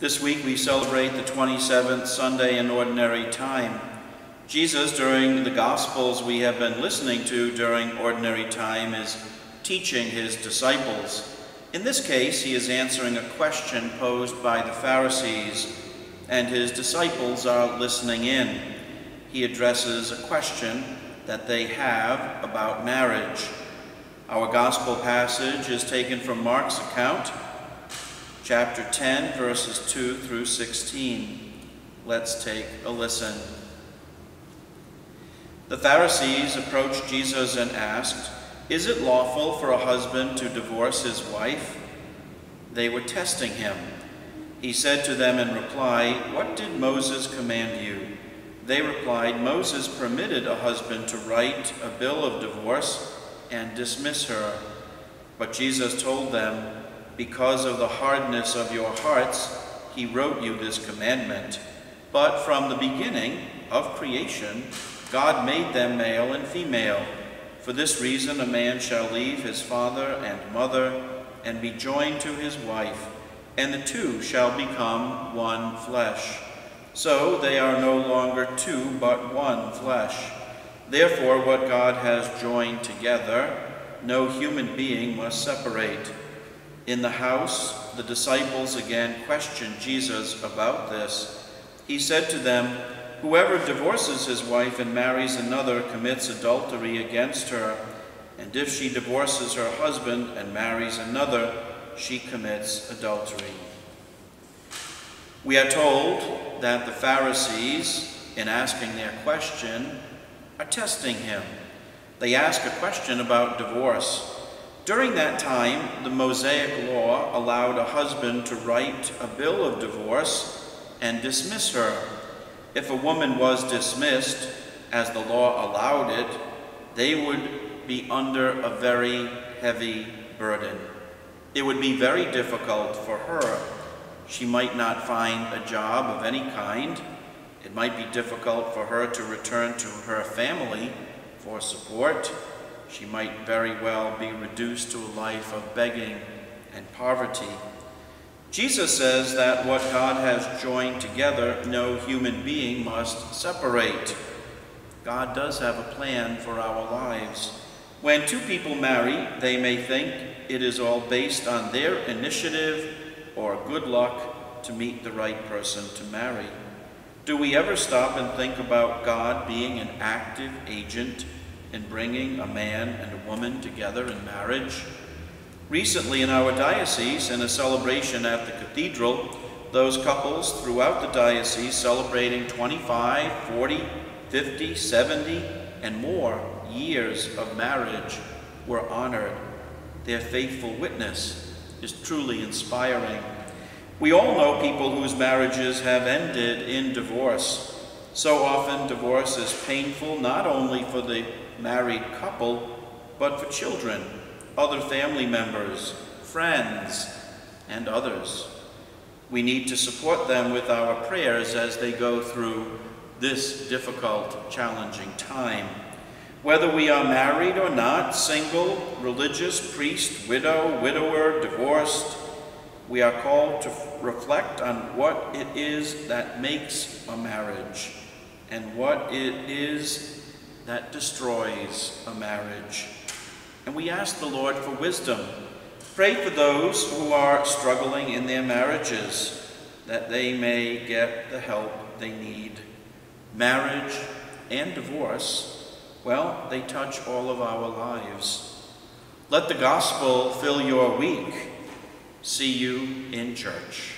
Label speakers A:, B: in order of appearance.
A: This week we celebrate the 27th Sunday in Ordinary Time. Jesus, during the Gospels we have been listening to during Ordinary Time, is teaching his disciples. In this case, he is answering a question posed by the Pharisees, and his disciples are listening in. He addresses a question that they have about marriage. Our Gospel passage is taken from Mark's account, chapter 10, verses 2 through 16. Let's take a listen. The Pharisees approached Jesus and asked, "Is it lawful for a husband to divorce his wife?" They were testing him. He said to them in reply, "What did Moses command you?" They replied, "Moses permitted a husband to write a bill of divorce and dismiss her." But Jesus told them, "Because of the hardness of your hearts, he wrote you this commandment. But from the beginning of creation, God made them male and female. For this reason, a man shall leave his father and mother and be joined to his wife, and the two shall become one flesh. So they are no longer two, but one flesh. Therefore, what God has joined together, no human being must separate." In the house, the disciples again questioned Jesus about this. He said to them, "Whoever divorces his wife and marries another commits adultery against her, and if she divorces her husband and marries another, she commits adultery." We are told that the Pharisees, in asking their question, are testing him. They ask a question about divorce. During that time, the Mosaic law allowed a husband to write a bill of divorce and dismiss her. If a woman was dismissed, as the law allowed it, they would be under a very heavy burden. It would be very difficult for her. She might not find a job of any kind. It might be difficult for her to return to her family for support. She might very well be reduced to a life of begging and poverty. Jesus says that what God has joined together, no human being must separate. God does have a plan for our lives. When two people marry, they may think it is all based on their initiative or good luck to meet the right person to marry. Do we ever stop and think about God being an active agent in bringing a man and a woman together in marriage? Recently in our diocese, in a celebration at the cathedral, those couples throughout the diocese celebrating 25, 40, 50, 70, and more years of marriage were honored. Their faithful witness is truly inspiring. We all know people whose marriages have ended in divorce. So often divorce is painful not only for the married couple, but for children, other family members, friends, and others. We need to support them with our prayers as they go through this difficult, challenging time. Whether we are married or not, single, religious, priest, widow, widower, divorced, we are called to reflect on what it is that makes a marriage and what it is that destroys a marriage. And we ask the Lord for wisdom. Pray for those who are struggling in their marriages, that they may get the help they need. Marriage and divorce, well, they touch all of our lives. Let the gospel fill your week. See you in church.